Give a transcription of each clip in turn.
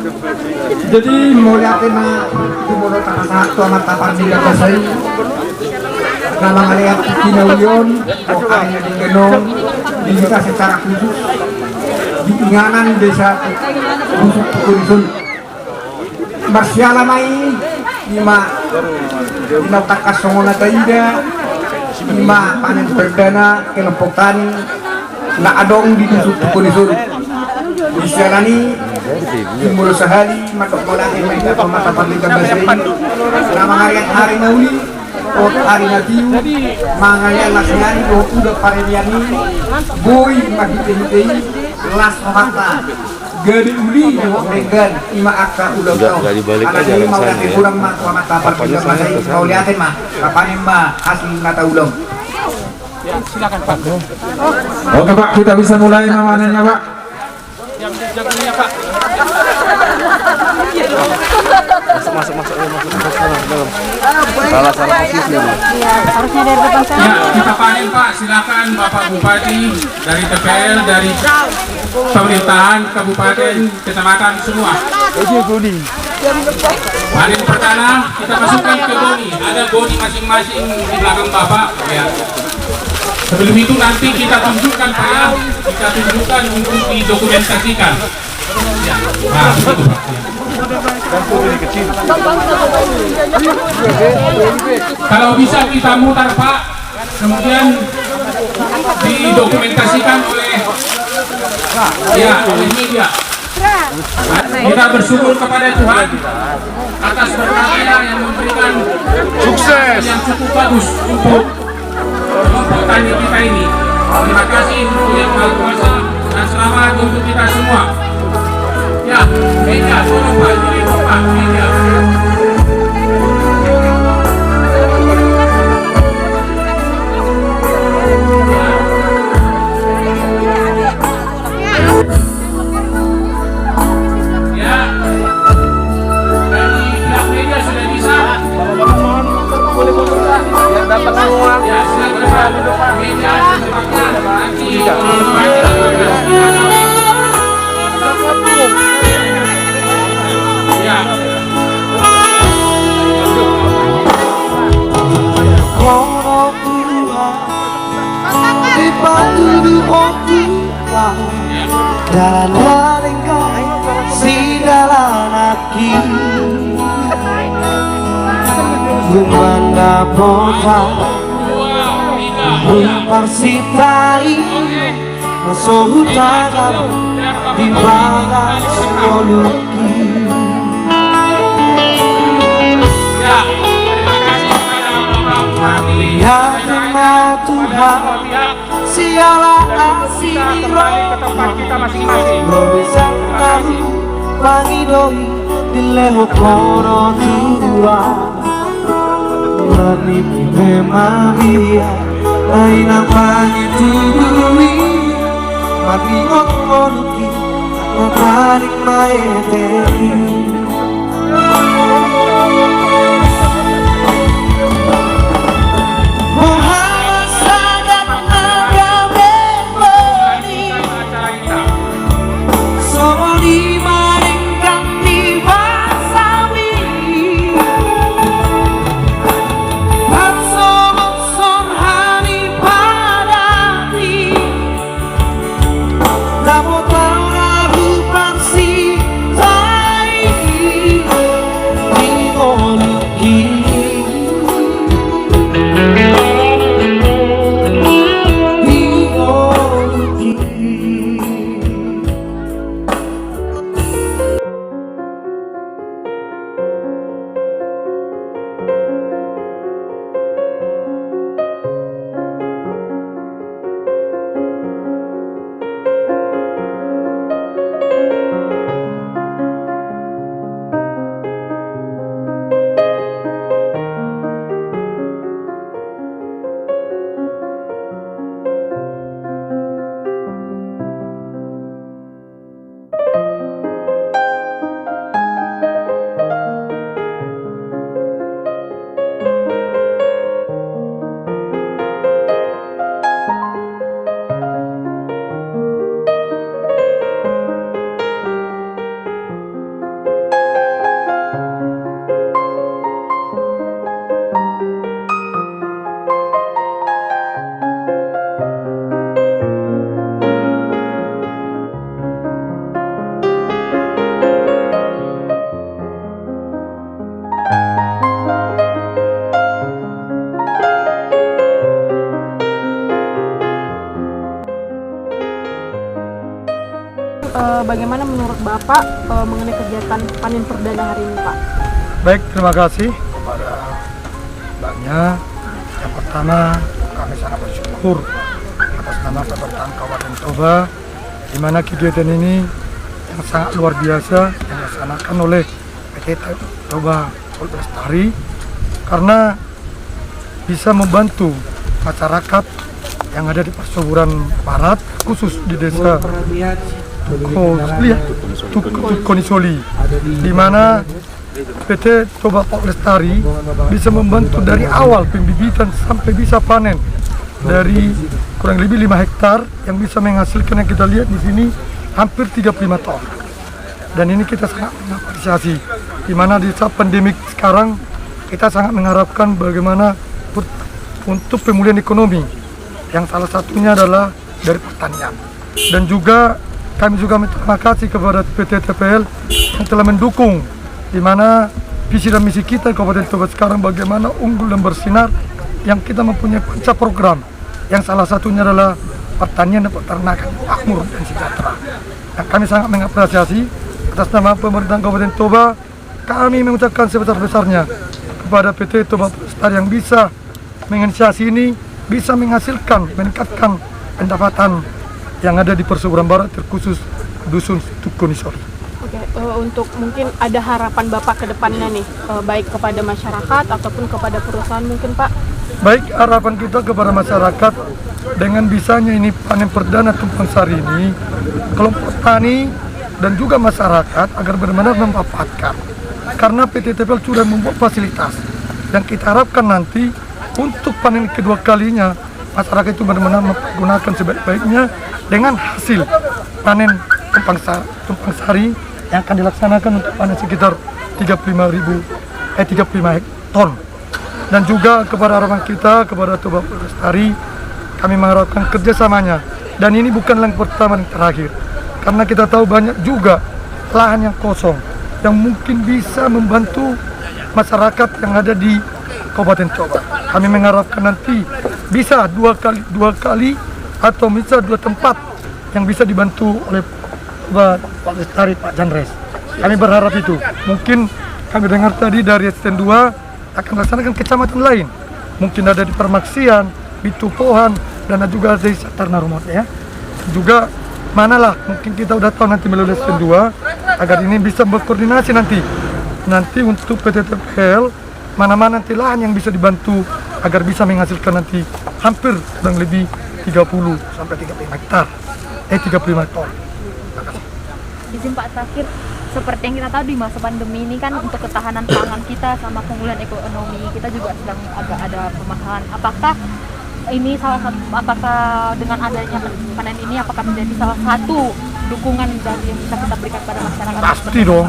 Jadi mau lihatin na itu mau tahan tuh amat tapar di kasai. Nama ngeliat kinauyon, pokoknya di Genong, diminta secara khusus di Inganan desa Busuk Pukurisun. Marsiala mai lima takas songona taida, lima panen perdana kelompok tani na adong di Busuk Pukurisun. Isyarani timur sehari matok boleh mereka pemata pernikahan bahasa ini nama ngarian hari nauli oh hari natiu mangaya lasnyani oh udah pareliani boy magitei las ohata gadi uli oh dengan ima akar udah tau anaknya mau liatin kurang mah mata pernikahan bahasa ini mau liatin mah kapan mah asli nata ulang ya silakan Pak. Oke Pak, kita bisa mulai mamanannya Pak. Jagungnya Pak. Masuk dalam. Salah posisi. Harusnya dari depan sana. Ya, kita panen Pak. Silakan Bapak Bupati dari TPL, dari pemerintahan kabupaten, kecamatan semua. Panen pertama kita masukkan ke goni. Ada goni masing-masing di belakang Bapak. Ya. Sebelum itu nanti kita tunjukkan Pak ya, kita tunjukkan untuk didokumentasikan. Ya, nah begitu Pak. Kalau bisa kita mutar Pak, kemudian didokumentasikan oleh media. Kita bersyukur kepada Tuhan atas berkatnya yang memberikan sukses yang cukup bagus untuk kelompok tani kita ini. Terima kasih untuk yang Maha Kuasa dan selamat untuk kita semua. Ya, media, tolong Pak, jadi Pak, media. Ya, dari pihak media sudah bisa. Boleh biar dapat semua. Ya, silakan Pak. Media Gumanda pota Parsitai Masuk tangan di bawah sekoluki. Melihat nama Tuhan sialah asih bisa tahu pangidoi di leho kono tua Meniti memang dia lain apa itu dui mati ngomongki ngapain maeteki Muhammad sadat agame beri semua dimaringkan di basami Pansomot hani padati Dapat lagu pansi tai di oluki Bapak mengenai kegiatan panen perdana hari ini, Pak? Baik, terima kasih kepada Mbaknya. Yang pertama, kami sangat bersyukur atas nama pemerintahan Kabupaten Toba, di mana kegiatan ini yang sangat luar biasa yang dilaksanakan oleh PT Toba Polrestari karena bisa membantu masyarakat yang ada di Persuburan Barat, khusus di desa Tukonisoli, di mana PT Toba Polrestari bisa membantu dari awal pembibitan sampai bisa panen dari kurang lebih 5 hektar yang bisa menghasilkan yang kita lihat di sini hampir 35 ton. Dan ini kita sangat mengapresiasi, di mana di saat pandemik sekarang kita sangat mengharapkan bagaimana untuk pemulihan ekonomi, yang salah satunya adalah dari pertanian. Dan juga kami juga berterima kasih kepada PT TPL yang telah mendukung, di mana visi dan misi kita Kabupaten Toba sekarang bagaimana unggul dan bersinar, yang kita mempunyai panca program, yang salah satunya adalah pertanian dan peternakan makmur dan sejahtera. Dan kami sangat mengapresiasi atas nama pemerintahan Kabupaten Toba, kami mengucapkan sebesar-besarnya kepada PT Toba Polrestari yang bisa menginisiasi ini, bisa menghasilkan, meningkatkan pendapatan yang ada di Persuburan Barat, terkhusus Dusun Tukonisoli. Oke, untuk mungkin ada harapan Bapak ke depannya nih, baik kepada masyarakat ataupun kepada perusahaan mungkin, Pak? Baik, harapan kita kepada masyarakat dengan bisanya ini panen perdana tumpang sari ini, kelompok tani dan juga masyarakat agar benar-benar memanfaatkan. Karena PT TPL sudah membuat fasilitas dan kita harapkan nanti untuk panen kedua kalinya masyarakat itu benar-benar menggunakan sebaik-baiknya dengan hasil panen tumpang sari yang akan dilaksanakan untuk panen sekitar 35 ton. Dan juga kepada harapan kita kepada Toba Polrestari, kami mengharapkan kerjasamanya. Dan ini bukan yang pertama dan terakhir, karena kita tahu banyak juga lahan yang kosong yang mungkin bisa membantu masyarakat yang ada di Kabupaten Toba. Kami mengharapkan nanti bisa dua kali atau bisa 2 tempat yang bisa dibantu oleh Pak Polrestari, Pak Janres. Kami berharap itu. Mungkin kami dengar tadi dari STN 2 akan melaksanakan kecamatan lain. Mungkin ada di Permaksian, di Tupohan, dan juga ada di Satarna Rumot ya. Juga manalah mungkin kita udah tahu nanti melalui STN 2 agar ini bisa berkoordinasi nanti untuk PT TPL mana-mana nanti lahan yang bisa dibantu agar bisa menghasilkan nanti hampir kurang lebih 30 sampai 35 hektar 35 ton. Izin Pak terakhir, seperti yang kita tahu di masa pandemi ini kan untuk ketahanan pangan kita sama pemulihan ekonomi kita juga sedang agak ada permasalahan. Apakah ini apakah dengan adanya panen ini apakah menjadi salah satu dukungan dari yang bisa kita berikan pada masyarakat? Pasti dong,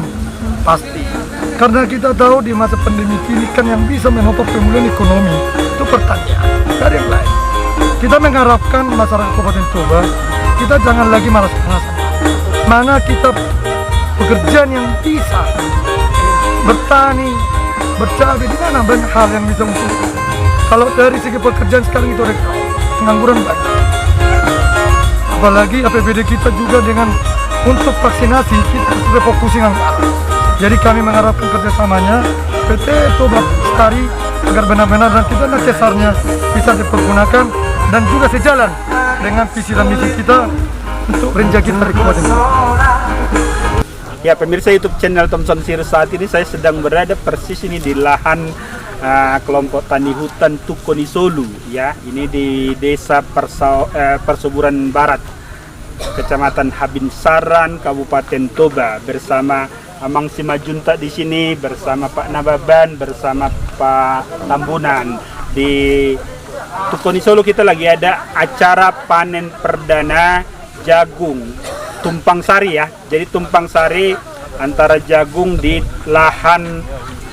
pasti. Karena kita tahu di masa pandemi ini kan yang bisa menopang pemulihan ekonomi itu pertanian, dari yang lain. Kita mengharapkan masyarakat Kabupaten Toba, kita jangan lagi malas-malasan. Mana kita pekerjaan yang bisa bertani, bercabai, di mana banyak hal yang bisa untuk. Kalau dari segi pekerjaan sekarang itu ada pengangguran banyak. Apalagi APBD kita juga dengan untuk vaksinasi kita sudah fokusin anggaran. Jadi kami mengharapkan kerjasamanya PT Toba Polrestari agar benar-benar nanti dana cesarnya bisa dipergunakan dan juga sejalan dengan visi dan misi kita untuk renjak kita di Kabupaten Toba. Ya, pemirsa YouTube channel Thompson Sirus, saat ini saya sedang berada persis ini di lahan kelompok tani hutan Tukonisoli ya. Ini di Desa Persuburan Barat, Kecamatan Habinsaran, Kabupaten Toba, bersama Amang Simajunta di sini, bersama Pak Nababan, bersama Pak Tambunan. Di Tukonisoli kita lagi ada acara panen perdana jagung tumpang sari ya. Jadi tumpang sari antara jagung di lahan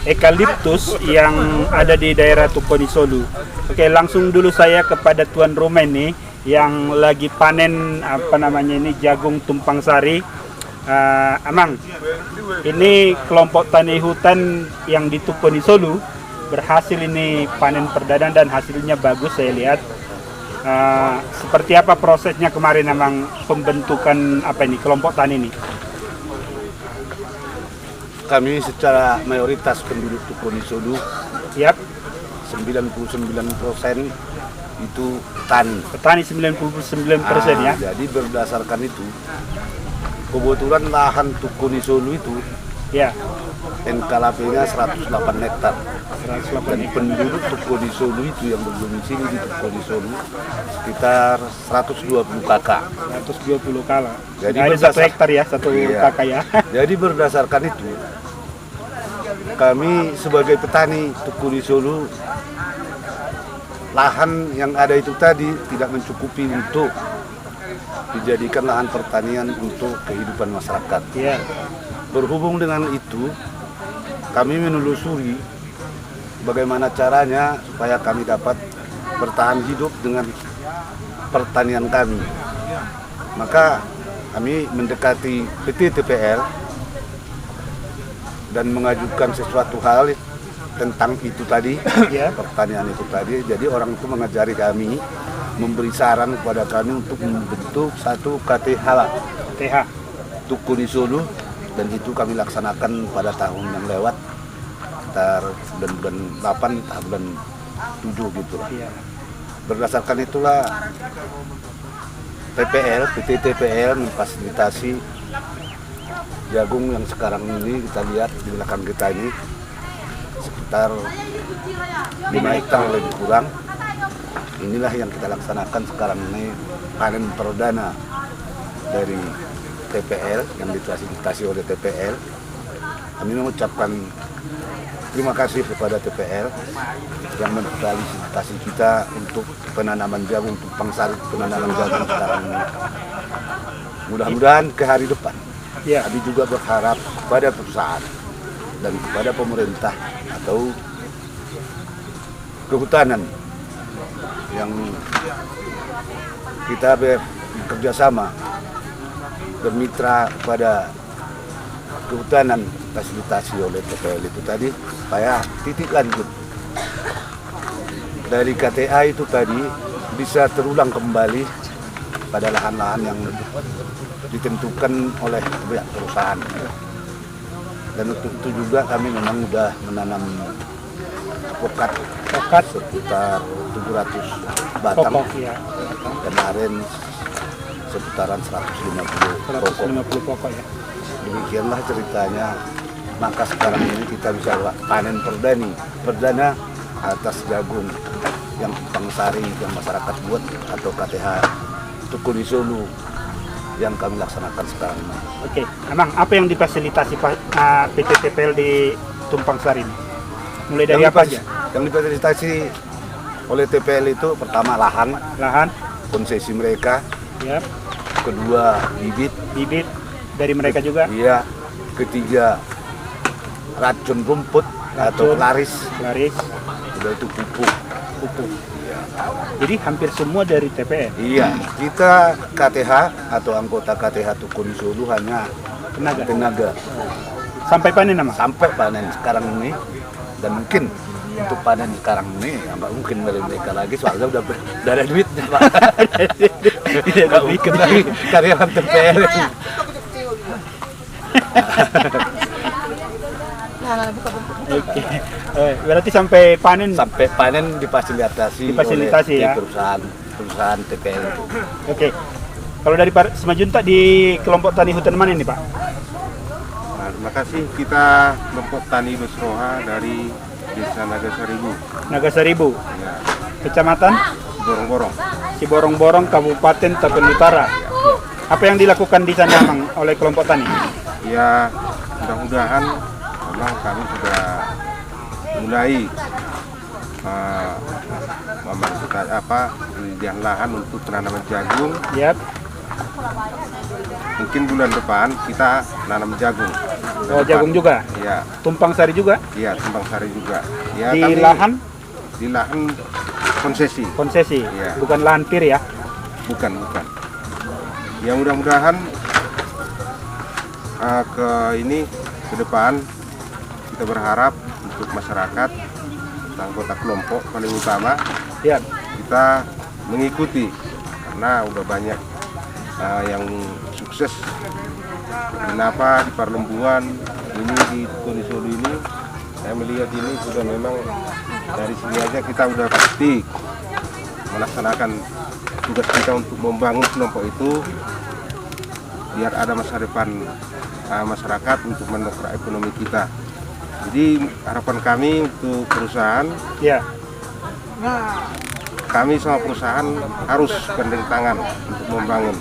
eukaliptus yang ada di daerah Tukonisoli. Oke, langsung dulu saya kepada Tuan rumah ini yang lagi panen jagung tumpang sari. Amang, ini kelompok tani hutan yang di Tukonisoli berhasil ini panen perdana dan hasilnya bagus saya lihat. Seperti apa prosesnya kemarin Amang pembentukan kelompok tani ini? kami secara mayoritas penduduk Tukonisolu, Yap. 99% itu petani. Petani 99% ya. Jadi berdasarkan itu, kebetulan lahan Tukonisolu itu Ya. NKLP-nya 108 hektar. 108 Dan penduduk Tukonisolu itu yang berdomisili di Tukonisolu sekitar 120 kakak. 120 kala. Jadi Jadi ada 1 hektar ya, 1 Iya. kakak ya. Jadi berdasarkan itu, kami sebagai petani Tukonisolu, lahan yang ada itu tadi tidak mencukupi untuk dijadikan lahan pertanian untuk kehidupan masyarakat. Iya. Berhubung dengan itu, kami menelusuri bagaimana caranya supaya kami dapat bertahan hidup dengan pertanian kami. Maka kami mendekati PT TPL dan mengajukan sesuatu hal tentang itu tadi, Ya. pertanian itu tadi. Jadi orang itu mengajari kami, memberi saran kepada kami untuk membentuk satu KTH TH. Tukonisolu, dan itu kami laksanakan pada tahun yang lewat, sekitar bulan 8, bulan 7 gitu. Iya. Berdasarkan itulah PT TPL memfasilitasi jagung yang sekarang ini kita lihat di belakang kita ini sekitar 5 hektar lebih kurang. Inilah yang kita laksanakan sekarang ini, panen perdana dari TPL yang difasilitasi oleh TPL. Kami mengucapkan terima kasih kepada TPL yang memfasilitasi kita untuk penanaman jagung, tumpang sari penanaman jagung sekarang ini. Mudah-mudahan ke hari depan, Ya. kami juga berharap pada perusahaan dan kepada pemerintah atau kehutanan yang kita bekerja sama, bermitra pada kehutanan fasilitasi oleh TPL itu tadi, supaya titik lanjut dari KTA itu tadi bisa terulang kembali pada lahan-lahan yang ditentukan oleh pihak perusahaan. Dan untuk itu juga kami memang sudah menanam pokat sekitar 700 batang. Pokok ya. Kemarin seputaran 150 pokok. 150 pokok ya. Demikianlah ceritanya. Maka sekarang ini kita bisa panen perdana atas jagung yang pangsari yang masyarakat buat atau KTH Tukonisolu yang kami laksanakan sekarang ini. Oke, Emang apa yang difasilitasi PT TPL di Tumpang Sari ini? Mulai dari apa aja? Yang difasilitasi oleh TPL itu pertama lahan konsesi mereka, ya. Kedua bibit dari mereka juga. Iya. Ketiga racun rumput atau laris. Udah itu pupuk. Jadi hampir semua dari TPL. Iya, kita KTH atau anggota KTH Tukonisolu hanya tenaga. Sampai panen nama? Sampai panen sekarang ini, dan mungkin untuk panen sekarang ini nggak mungkin dari mereka lagi, soalnya udah ada duitnya Pak. Nggak mungkin lagi karyawan TPL. Oke. Berarti sampai panen difasilitasi oleh ya. perusahaan TPL itu. Oke. Kalau dari Pak Semajunta di kelompok tani hutan mana ini Pak? Nah, terima kasih, kita kelompok tani Besroha dari Desa Nagasaribu. Ya. Kecamatan Ciborong-Borong, Kabupaten Tapen Utara. Apa yang dilakukan di sana Mang oleh kelompok tani? Ya, mudah-mudahan memang kami sudah mulai memasukkan penyediaan lahan untuk penanaman jagung. Yap. Mungkin bulan depan kita nanam jagung. Jagung juga? Iya. Tumpang Sari juga? Iya, Tumpang Sari juga. Ya, di lahan konsesi. Ya. Bukan lahan pir ya? Bukan. Ya, mudah-mudahan ke depan kita berharap untuk masyarakat, anggota kelompok paling utama, ya, kita mengikuti, karena udah banyak yang sukses Kenapa di Parlembuan ini di Konisolu ini saya melihat ini sudah memang dari sini aja kita udah pasti melaksanakan tugas kita untuk membangun kelompok itu biar ada masa depan masyarakat untuk mendongkrak ekonomi kita. Jadi harapan kami untuk perusahaan, kami sama perusahaan harus gandeng tangan untuk membangun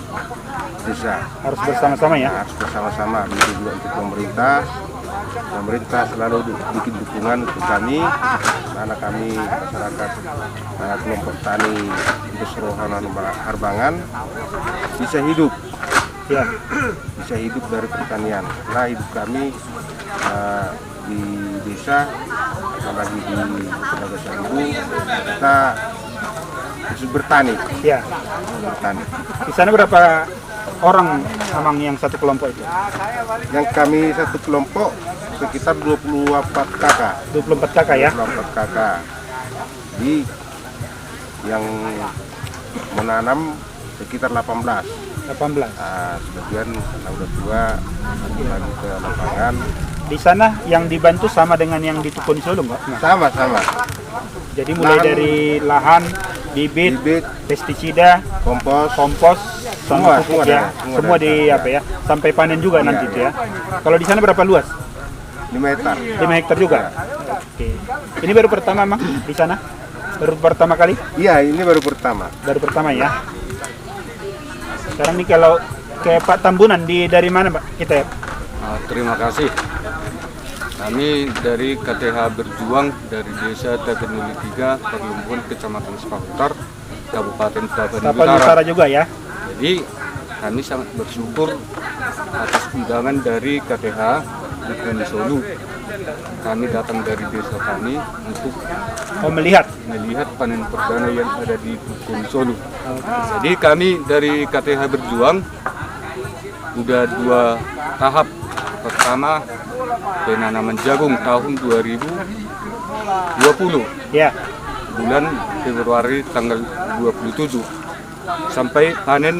desa. Harus bersama-sama ya? Harus bersama-sama, begitu juga untuk pemerintah. Pemerintah selalu bikin dukungan untuk kami, karena kami masyarakat kelompok tani Desa Roha Harbangan bisa hidup, bisa hidup dari pertanian. Nah hidup kami di desa, apalagi di Tenaga Sambu, kita harus bertani. Bertani. Di sana berapa orang Amang yang satu kelompok itu? Yang kami satu kelompok sekitar 24 kakak. 24 kakak ya? 24 kakak. Di yang menanam sekitar 18. Sebagian karena udah tua, lagi ke lapangan. Di sana yang dibantu sama dengan yang di Konisolu nggak? Sama-sama. Jadi mulai dari lahan, bibit, pestisida, kompos, sama pupuk ya. Semua di apa ya? Sampai panen juga nanti itu ya. Kalau di sana berapa luas? 5 hektar. 5 hektar juga. Oke. Ini baru pertama Mang di sana? Baru pertama kali? Iya, ini baru pertama. Baru pertama ya. Sekarang nih kalau ke Pak Tambunan dari mana Pak kita ya? Terima kasih. Kami dari KTH Berjuang dari Desa Tapanuli 3, Parlembuan, Kecamatan Sepahutar, Kabupaten Tapanuli Utara juga ya. Jadi kami sangat bersyukur atas undangan dari KTH di Konisolu. Kami datang dari desa kami untuk melihat panen perdana yang ada di Konisolu. Jadi kami dari KTH Berjuang sudah 2 tahap. Pertama penanaman jagung tahun 2020 ya, bulan Februari tanggal 27 sampai panen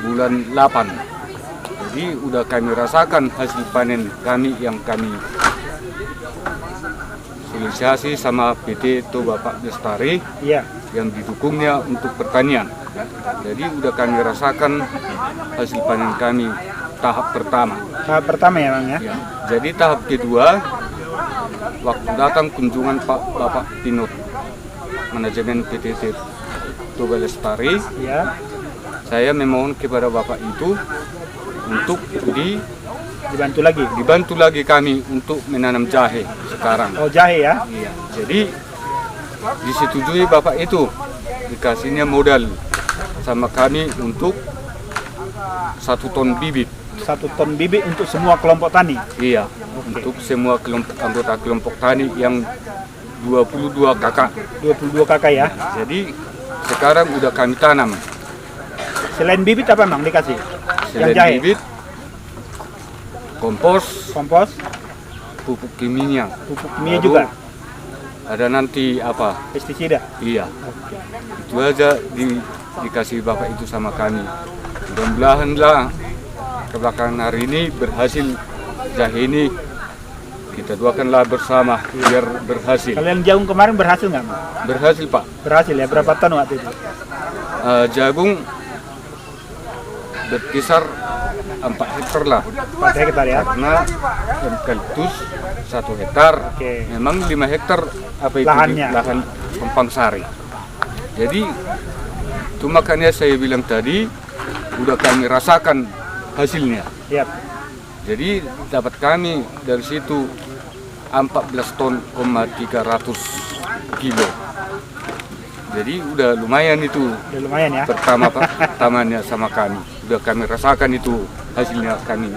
bulan 8. Jadi udah kami rasakan hasil panen kami yang kami sosialisasi sama PT Toba Pak Lestari yang didukungnya untuk pertanian. Jadi udah kami rasakan hasil panen kami tahap pertama. Tahap pertama ya Bang ya? Jadi tahap kedua, waktu datang kunjungan Bapak Pinot, manajemen PT Toba Lestari, saya memohon kepada Bapak itu untuk dibantu lagi kami untuk menanam jahe sekarang. Oh jahe ya? Iya. Jadi disetujui Bapak itu, dikasihnya modal sama kami untuk 1 ton bibit. 1 ton bibit untuk semua kelompok tani? Iya, untuk semua anggota kelompok tani yang 22 kakak. 22 kakak ya? Jadi sekarang udah kami tanam. Selain bibit apa Bang dikasih? Selain bibit, kompos, pupuk kimia. Pupuk kimia juga? Ada nanti apa? Pestisida? Iya. Itu aja dikasih Bapak itu sama kami. Mudah-mudahan lah kebelakangan hari ini berhasil jahe ini, kita doakanlah bersama biar berhasil. Kalau yang jagung kemarin berhasil nggak? Berhasil Pak. Berhasil ya, berapa ton waktu itu? Jagung berkisar 4 hektar lah. 4 hektar ya? Karena eukaliptus 1 hektar, memang 5 hektar apa itu lahan Kempang Sari. Jadi itu makanya saya bilang tadi udah kami rasakan hasilnya. Jadi dapat kami dari situ 14 ton 300 kilo. Jadi udah lumayan itu. Udah lumayan ya. Pertamanya sama kami. Udah kami rasakan itu hasilnya kami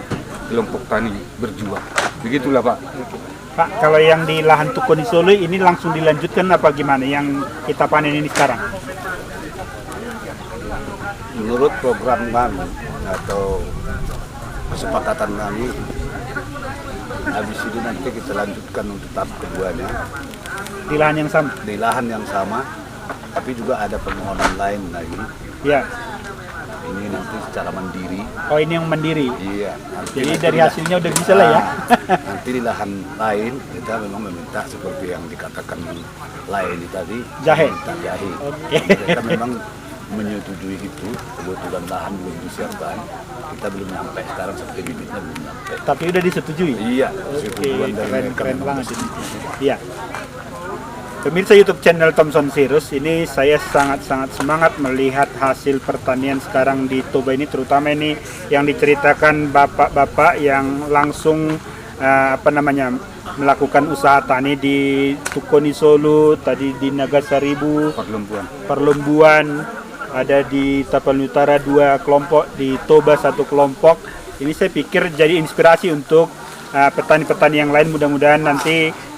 kelompok tani berjuang. Begitulah Pak. Pak, kalau yang di lahan Konisolu ini langsung dilanjutkan apa gimana yang kita panen ini sekarang? Menurut program kami atau kesepakatan kami, habis ini nanti kita lanjutkan untuk tahap keduanya di lahan yang sama. Di lahan yang sama, tapi juga ada permohonan lain lagi. Ya. ini nanti secara mandiri. Oh, ini yang mandiri. Iya. Jadi dari hasilnya udah bisa lah ya. Nanti di lahan lain kita memang meminta seperti yang dikatakan lain tadi. Jahe. Minta jahe. Oke. Kita memang menyetujui itu, kebetulan lahan belum disiapkan, kita belum sampai sekarang sampai bibitnya belum sampai. Tapi udah disetujui. Iya. Oke, keren banget ini. Iya. Pemirsa YouTube channel Thompson Sirus, ini saya sangat-sangat semangat melihat hasil pertanian sekarang di Toba ini, terutama ini yang diceritakan bapak-bapak yang langsung melakukan usaha tani di Tukoni Solo, tadi di Nagasaribu, Perlembuan, ada di Tapanuli Utara 2 kelompok, di Toba 1 kelompok. Ini saya pikir jadi inspirasi untuk petani-petani yang lain. Mudah-mudahan nanti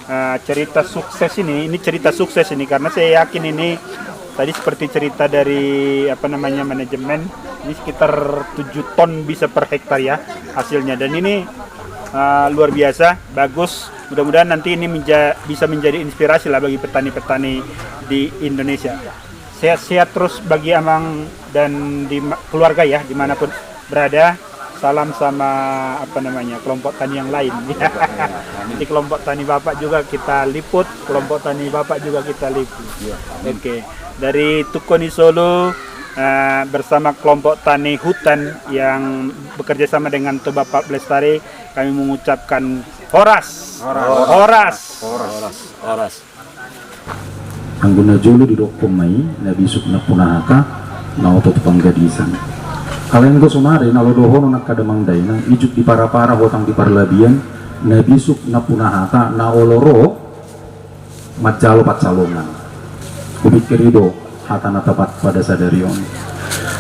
cerita sukses ini cerita sukses ini, karena saya yakin ini tadi seperti cerita dari manajemen, ini sekitar 7 ton bisa per hektar ya hasilnya, dan ini luar biasa bagus. Mudah-mudahan nanti ini bisa menjadi inspirasi lah bagi petani-petani di Indonesia. Sehat-sehat terus bagi Amang dan di keluarga ya, dimanapun berada. Salam sama kelompok tani yang lain. Di kelompok tani Bapak juga kita liput, kelompok tani Bapak juga kita liput. Oke. Dari Tukoni Solo bersama kelompok tani hutan yang bekerja sama dengan Toba Pak Lestari, kami mengucapkan horas. Angguna jolo di dokong nabi sukna punahaka na otot panggadisan. Kalian go sumare na lodohono nakadamang dayna ijuk di para-para hotang di parlabian na bisuk na punahata na oloro majalo patsalongan kubit kerido hata na tapat pada sadarion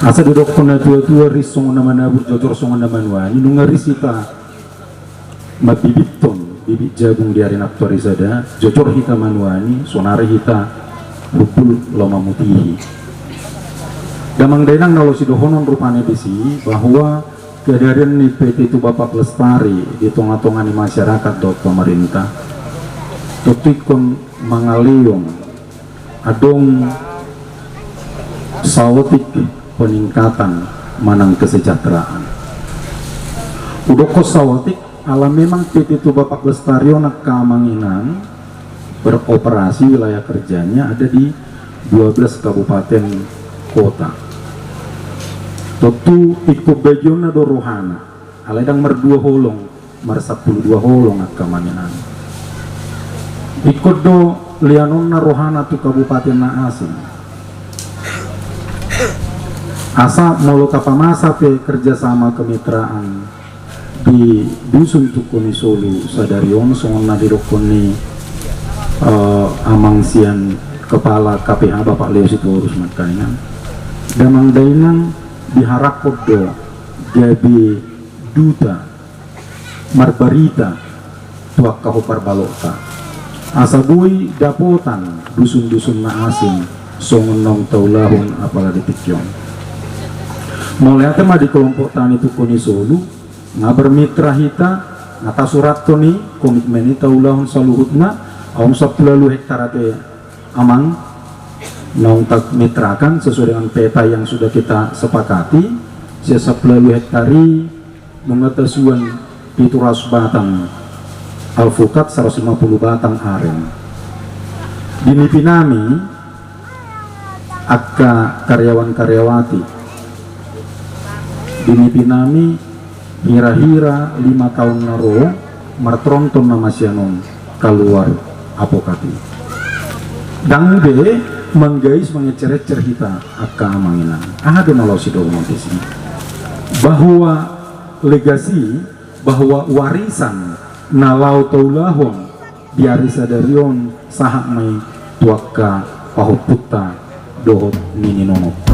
asa dudok ko na tua-tua risong naman na burjotor songan naman wani nung risita mabibiton bibit jagung di arin aktuari sada jocor hita manwani sonare hita bukul loma mutihi. Damang dainang nalo si dohonon rupanya bisi bahwa kehadiran ni PT Toba Pak Lestari di tengah-tengah ni masyarakat dot pemerintah tutikon mangaliong adong sawatik peningkatan manang kesejahteraan. Udoko sawatik ala memang PT Toba Pak Lestari nak kamanginan beroperasi wilayah kerjanya ada di 12 kabupaten kota. Totu ikut bagian do rohana, aledang merdua holong, mar 12 holong akamanan. Ikut do lianonna rohana tu kabupaten Naasin. Asa molo kapamasa pe kerjasama kemitraan di dusun Tukoni Solo sadarion songna dirokoni amangsian kepala KPH Bapak Leo Sitorus Makainan. Damang dainang diharap kodo gabi duta marbarita tuak kahopar balota asabui dapotan dusun-dusun Naasin songonong taulahun apalagi tikyon mulai tema di kelompok tani Tukoni Solo ngabermitra hita ngata surat toni komitmen taulahun saluhutna aum 10 hektar ate amang naung tak mitrakan sesuai dengan peta yang sudah kita sepakati. Sesap lalu hektari mengetasuan 700 batang alpukat 150 batang aren. Di Nipinami akka karyawan-karyawati di Nipinami hira-hira 5 tahun naro martronton nama sianon keluar apokati dan menggais mengecer-ecer kita akka amanginan ada nalau sidono di sini bahwa legasi bahwa warisan nalau taulahon diari sadarion sahak mai tuaka pahut putta dohot nini nono